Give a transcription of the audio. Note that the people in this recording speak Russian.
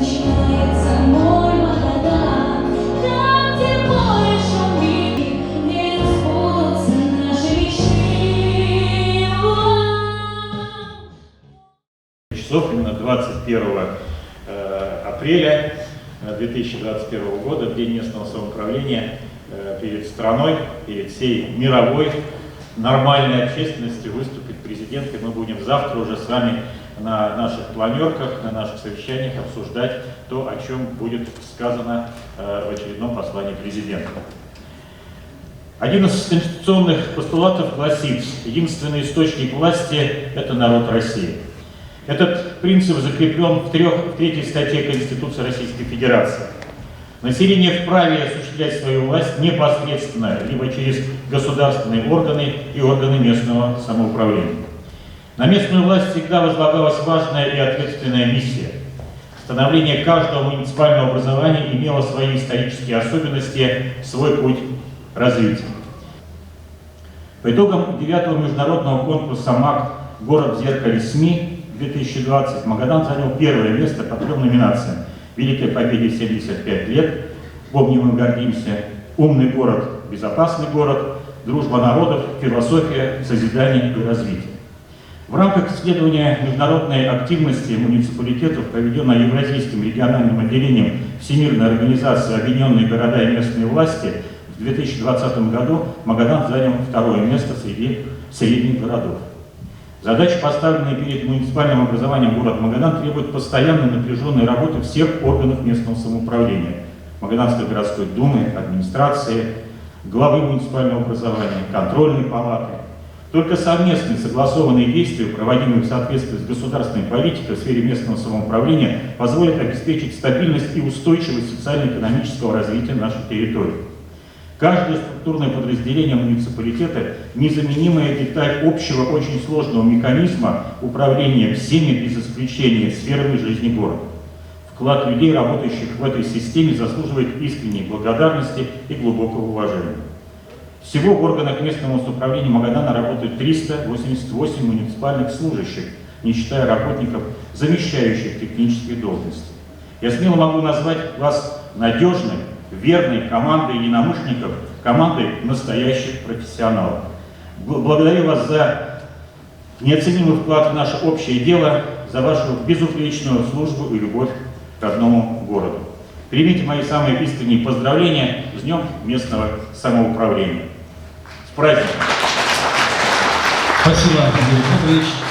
начинается мой Магадан. Там, где море шумит, где сбудутся наши мечты. Часов именно 21 апреля 2021 года, в День местного самоуправления, перед страной, перед всей мировой нормальной общественностью выступит президент, и мы будем завтра уже с вами на наших планерках, на наших совещаниях обсуждать то, о чем будет сказано в очередном послании президента. Один из конституционных постулатов гласит: единственный источник власти – это народ России. Этот принцип закреплен в третьей статье Конституции Российской Федерации. Население вправе осуществлять свою власть непосредственно, либо через государственные органы и органы местного самоуправления. На местную власть всегда возлагалась важная и ответственная миссия. Становление каждого муниципального образования имело свои исторические особенности, свой путь развития. По итогам 9-го международного конкурса МАК «Город в зеркале СМИ-2020» Магадан занял первое место по 3 номинациям: «Великой Победе 75 лет», «Помним и гордимся», «Умный город, безопасный город», «Дружба народов», «Философия, созидания и развития». В рамках исследования международной активности муниципалитетов, проведенной Евразийским региональным отделением Всемирной организации «Объединенные города и местные власти», в 2020 году Магадан занял 2-е место среди средних городов. Задачи, поставленные перед муниципальным образованием города Магадан, требуют постоянной напряженной работы всех органов местного самоуправления: Магаданской городской думы, администрации, главы муниципального образования, контрольной палаты. Только совместные согласованные действия, проводимые в соответствии с государственной политикой в сфере местного самоуправления, позволят обеспечить стабильность и устойчивость социально-экономического развития нашей территории. Каждое структурное подразделение муниципалитета – незаменимая деталь общего, очень сложного механизма управления всеми без исключения сферами жизни города. Вклад людей, работающих в этой системе, заслуживает искренней благодарности и глубокого уважения. Всего в органах местного самоуправления Магадана работают 388 муниципальных служащих, не считая работников, замещающих технические должности. Я смело могу назвать вас надежной, верной командой единомышленников, командой настоящих профессионалов. Благодарю вас за неоценимый вклад в наше общее дело, за вашу безупречную службу и любовь к родному городу. Примите мои самые искренние поздравления с Днем местного самоуправления. С праздником! Спасибо, Андрей Петрович.